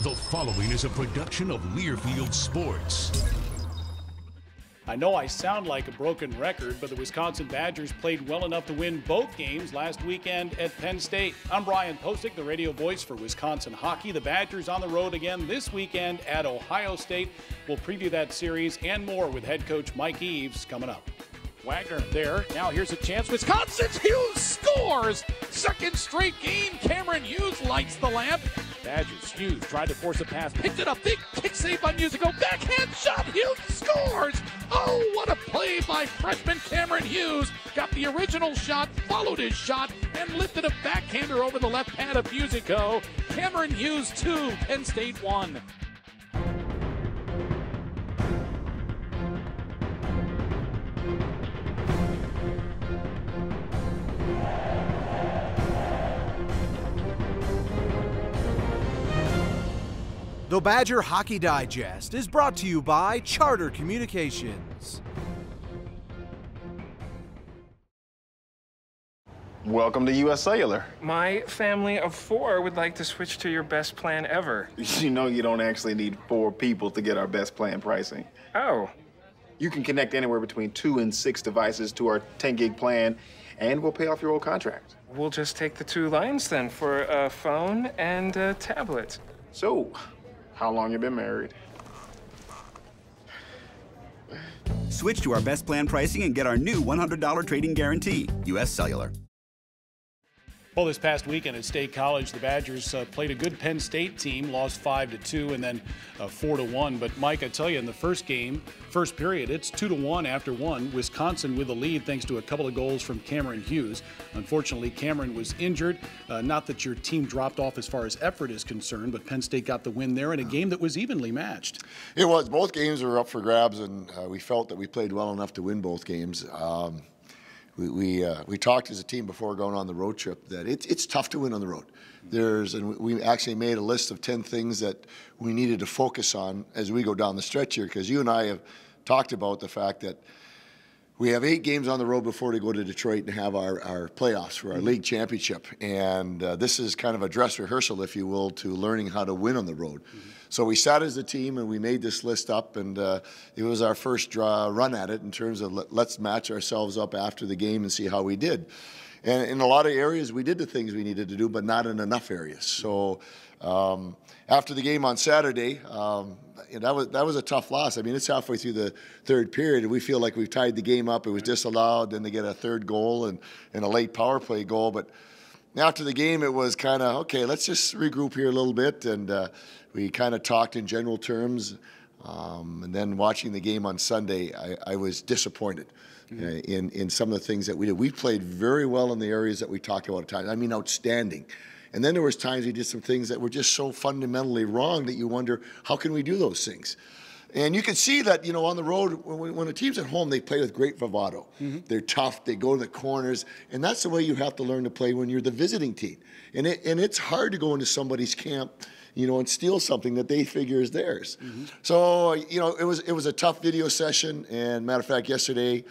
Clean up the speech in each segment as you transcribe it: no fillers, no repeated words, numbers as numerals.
The following is a production of Learfield Sports. I know I sound like a broken record, but the Wisconsin Badgers played well enough to win both games last weekend at Penn State. I'm Brian Posick, the radio voice for Wisconsin hockey. The Badgers on the road again this weekend at Ohio State. We'll preview that series and more with head coach Mike Eaves coming up. Wagner there. Now here's a chance. Wisconsin's Hughes scores! Second straight game. Cameron Hughes lights the lamp. Badgers, Hughes tried to force a pass. Picked it up. Big kick save by Musico. Backhand shot. Hughes scores! Oh, what a play by freshman Cameron Hughes. Got the original shot, followed his shot, and lifted a backhander over the left pad of Musico. Cameron Hughes 2, Penn State 1. The Badger Hockey Digest is brought to you by Charter Communications. Welcome to U.S. Cellular. My family of 4 would like to switch to your best plan ever. You know you don't actually need 4 people to get our best plan pricing. Oh. You can connect anywhere between 2 and 6 devices to our 10-gig plan, and we'll pay off your old contract. We'll just take the 2 lines then for a phone and a tablet. So, how long you been married? Switch to our best plan pricing and get our new $100 trading guarantee. U.S. Cellular. Well, this past weekend at State College, the Badgers played a good Penn State team, lost 5-2 and then 4-1. But Mike, I tell you, in the first period, it's 2-1 after one. Wisconsin with the lead thanks to a couple of goals from Cameron Hughes. Unfortunately, Cameron was injured. Not that your team dropped off as far as effort is concerned, but Penn State got the win there in a game that was evenly matched. It was. Both games were up for grabs, and we felt that we played well enough to win both games. We talked as a team before going on the road trip that it's tough to win on the road. And we actually made a list of 10 things that we needed to focus on as we go down the stretch here, because you and I have talked about the fact that we have 8 games on the road before we go to Detroit and have our playoffs for our league championship. And this is kind of a dress rehearsal, if you will, to learning how to win on the road. So we sat as a team and we made this list up, and it was our first run at it in terms of let's match ourselves up after the game and see how we did. And in a lot of areas, we did the things we needed to do, but not in enough areas. So after the game on Saturday, that was a tough loss. I mean, it's halfway through the third period, and we feel like we've tied the game up. It was disallowed, then they get a third goal and a late power play goal. But after the game, it was kind of, okay, let's just regroup here a little bit. And we kind of talked in general terms. And then watching the game on Sunday, I was disappointed in some of the things that we did. We played very well in the areas that we talked about at times. I mean, outstanding. And then there was times we did some things that were just so fundamentally wrong that you wonder, how can we do those things? And you can see that, on the road, when a team's at home, they play with great bravado. They're tough, they go to the corners, and that's the way you have to learn to play when you're the visiting team. And it's hard to go into somebody's camp, and steal something that they figure is theirs. So, it was a tough video session, and matter of fact, yesterday,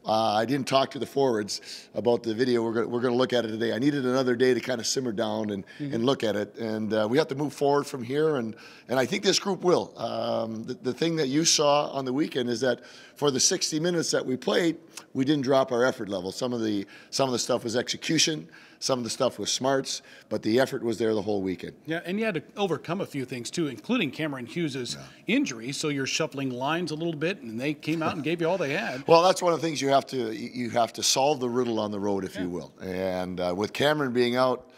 I didn't talk to the forwards about the video. We're going to look at it today. I needed another day to kind of simmer down and look at it. And we have to move forward from here, and I think this group will. The thing that you saw on the weekend is that for the 60 minutes that we played, we didn't drop our effort level. Some of the stuff was execution. Some of the stuff was smarts, but the effort was there the whole weekend. Yeah, and you had to overcome a few things, too, including Cameron Hughes' injury, so you're shuffling lines a little bit, and they came out and gave you all they had. Well, that's one of the things you have to solve the riddle on the road, if you will. And with Cameron being out,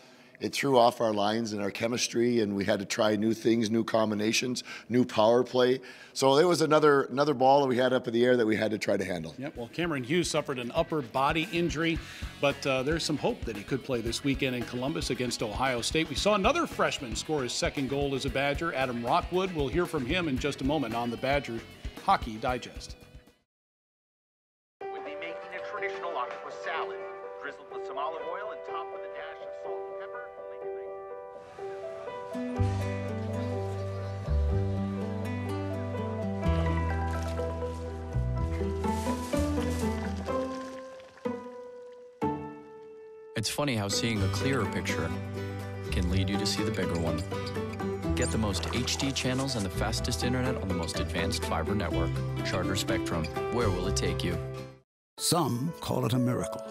it threw off our lines and our chemistry, and we had to try new things, new combinations, new power play. So there was another ball that we had up in the air that we had to try to handle. Yep. Well, Cameron Hughes suffered an upper body injury, but there's some hope that he could play this weekend in Columbus against Ohio State. We saw another freshman score his second goal as a Badger, Adam Rockwood. We'll hear from him in just a moment on the Badger Hockey Digest. We'll be making a traditional octopus salad, drizzled with some olive oil and topped with a dash of salt and pepper. It's funny how seeing a clearer picture can lead you to see the bigger one. Get the most HD channels and the fastest internet on the most advanced fiber network. Charter Spectrum. Where will it take you? Some call it a miracle.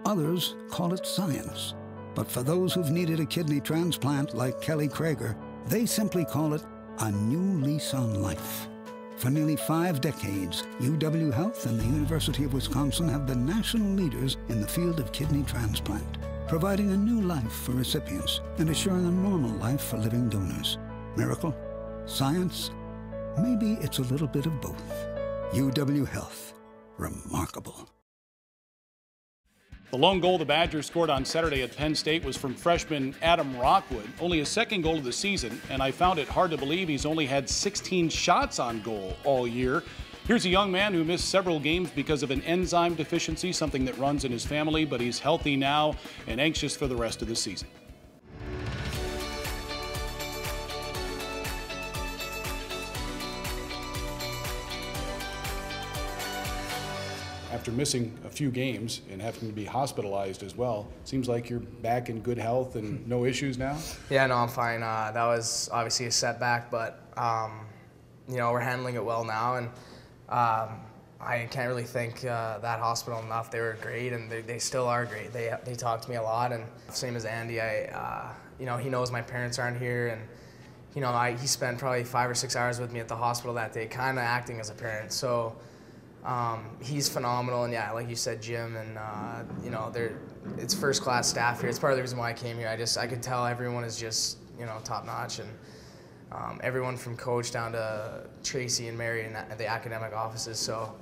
Others call it science. But for those who've needed a kidney transplant like Kelly Krager, they simply call it a new lease on life. For nearly 5 decades, UW Health and the University of Wisconsin have been national leaders in the field of kidney transplant, providing a new life for recipients and assuring a normal life for living donors. Miracle? Science? Maybe it's a little bit of both. UW Health. Remarkable. The lone goal the Badgers scored on Saturday at Penn State was from freshman Adam Rockwood, only his second goal of the season, and I found it hard to believe he's only had 16 shots on goal all year. Here's a young man who missed several games because of an enzyme deficiency, something that runs in his family, but he's healthy now and anxious for the rest of the season. After missing a few games and having to be hospitalized as well, seems like you're back in good health and no issues now? Yeah, no, I'm fine. That was obviously a setback, but you know, we're handling it well now, and I can't really thank that hospital enough. They were great, and they still are great. They talk to me a lot, and same as Andy, you know, he knows my parents aren't here, and you know, he spent probably 5 or 6 hours with me at the hospital that day, kind of acting as a parent. So. He's phenomenal, and yeah, like you said, Jim, and you know, it's first-class staff here. It's part of the reason why I came here. I could tell everyone is just, you know, top-notch, and everyone from coach down to Tracy and Mary in the academic offices. So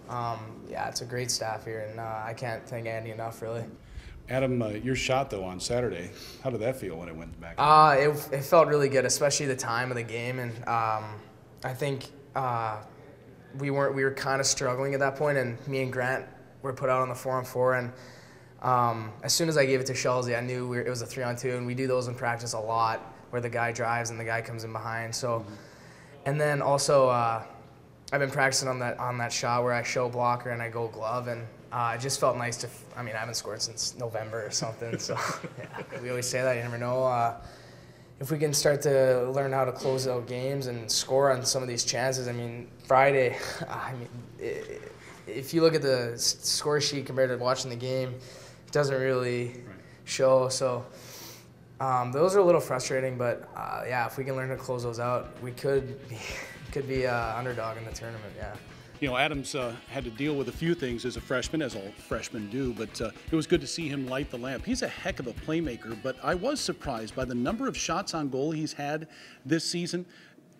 yeah, it's a great staff here, and I can't thank Andy enough, really. Adam, your shot though on Saturday, how did that feel when it went back? It felt really good, especially the time of the game, and I think. We were kind of struggling at that point, and me and Grant were put out on the 4-on-4, and as soon as I gave it to Shelsey, I knew it was a 3-on-2, and we do those in practice a lot, where the guy drives and the guy comes in behind. So, and then also I've been practicing on that shot where I show blocker and I go glove, and it just felt nice to. I mean, I haven't scored since November or something, so yeah, we always say that, you never know. If we can start to learn how to close out games and score on some of these chances, I mean, Friday, I mean, if you look at the score sheet compared to watching the game, it doesn't really show. So those are a little frustrating, but yeah, if we can learn to close those out, we could be underdog in the tournament. Yeah. You know, Adams had to deal with a few things as a freshman, as all freshmen do, but it was good to see him light the lamp. He's a heck of a playmaker, but I was surprised by the number of shots on goal he's had this season.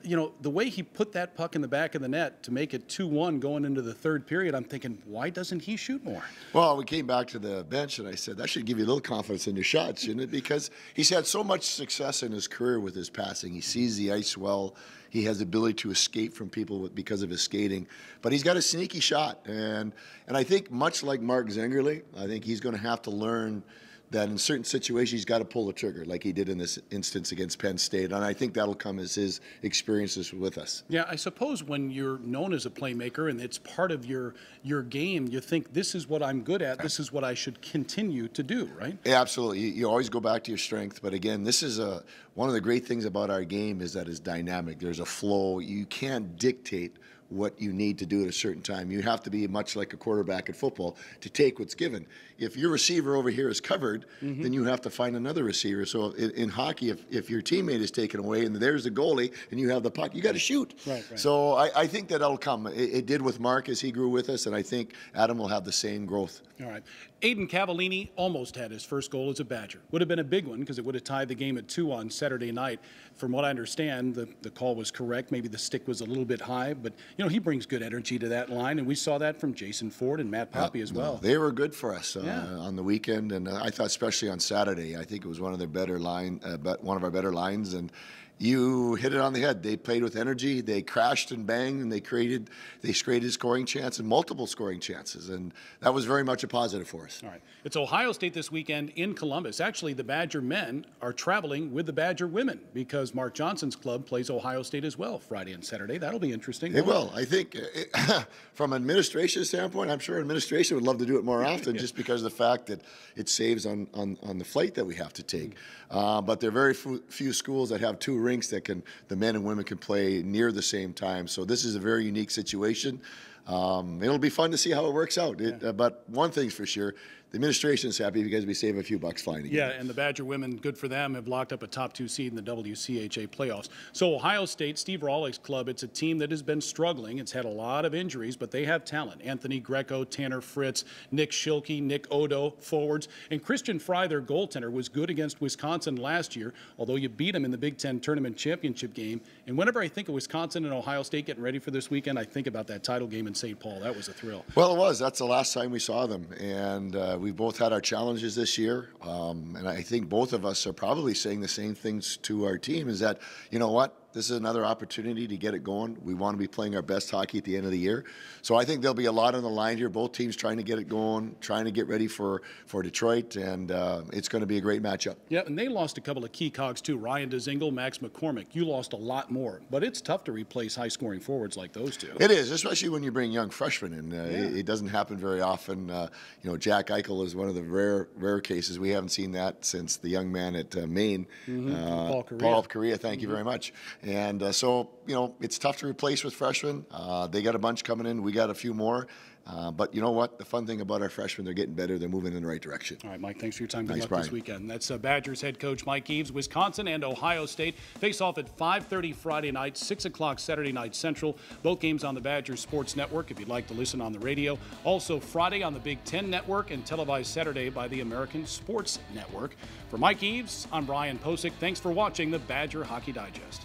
You know, the way he put that puck in the back of the net to make it 2-1 going into the third period, I'm thinking, why doesn't he shoot more? Well, we came back to the bench, and I said, that should give you a little confidence in your shots, shouldn't it? Because he's had so much success in his career with his passing. He sees the ice well. He has the ability to escape from people because of his skating. But he's got a sneaky shot. And I think much like Mark Zengerle, I think he's going to have to learn that in certain situations he's got to pull the trigger like he did in this instance against Penn State. And I think that'll come as his experiences with us. Yeah, I suppose when you're known as a playmaker and it's part of your game, you think this is what I'm good at, this is what I should continue to do, right? Yeah, absolutely. You always go back to your strength. But again, this is one of the great things about our game is that it's dynamic. There's a flow. You can't dictate what you need to do at a certain time. You have to be much like a quarterback in football to take what's given. If your receiver over here is covered, then you have to find another receiver. So in hockey, if your teammate is taken away and there's the goalie and you have the puck, you got to shoot. Right. So I think that'll come. It did with Mark as he grew with us, and I think Adam will have the same growth. All right. Aiden Cavallini almost had his first goal as a Badger. Would have been a big one because it would have tied the game at 2 on Saturday night. From what I understand, the call was correct. Maybe the stick was a little bit high, but you know, he brings good energy to that line, and we saw that from Jason Ford and Matt Poppy as well. They were good for us on the weekend, and I thought especially on Saturday, I think it was one of their better one of our better lines, and you hit it on the head. They played with energy. They crashed and banged, and they created scoring chances and multiple scoring chances, and that was very much a positive for us. All right. It's Ohio State this weekend in Columbus. Actually, the Badger men are traveling with the Badger women because Mark Johnson's club plays Ohio State as well Friday and Saturday. That'll be interesting. It will. I think from an administration standpoint, I'm sure administration would love to do it more often just because of the fact that it saves on the flight that we have to take. But there are very few schools that have 2 rings rinks that the men and women can play near the same time. So this is a very unique situation. It'll be fun to see how it works out. But one thing's for sure, the administration's happy because we save a few bucks flying together. Yeah, and the Badger women, good for them, have locked up a top 2 seed in the WCHA playoffs. So Ohio State, Steve Rawlich's club, it's a team that has been struggling. It's had a lot of injuries, but they have talent. Anthony Greco, Tanner Fritz, Nick Schilke, Nick Odo, forwards. And Christian Fry, their goaltender, was good against Wisconsin last year, although you beat him in the Big Ten Tournament Championship game. And whenever I think of Wisconsin and Ohio State getting ready for this weekend, I think about that title game in St. Paul. That was a thrill. Well, it was. That's the last time we saw them. And we've both had our challenges this year. And I think both of us are probably saying the same things to our team, is that, you know what? This is another opportunity to get it going. We want to be playing our best hockey at the end of the year. So I think there'll be a lot on the line here. Both teams trying to get it going, trying to get ready for Detroit, and it's going to be a great matchup. Yeah, and they lost a couple of key cogs too. Ryan Dzingel, Max McCormick. You lost a lot more, but it's tough to replace high-scoring forwards like those two. It is, especially when you bring young freshmen in. It doesn't happen very often. You know, Jack Eichel is one of the rare cases. We haven't seen that since the young man at Maine, Paul Correa. Thank you very much. And so, you know, it's tough to replace with freshmen. They got a bunch coming in. We got a few more. But you know what? The fun thing about our freshmen, they're getting better. They're moving in the right direction. All right, Mike, thanks for your time. Good Thanks, luck Brian. this weekend. That's Badgers head coach Mike Eaves. Wisconsin and Ohio State face off at 5:30 Friday night, 6 o'clock Saturday night Central. Both games on the Badgers Sports Network if you'd like to listen on the radio. Also Friday on the Big Ten Network and televised Saturday by the American Sports Network. For Mike Eaves, I'm Brian Posick. Thanks for watching the Badger Hockey Digest.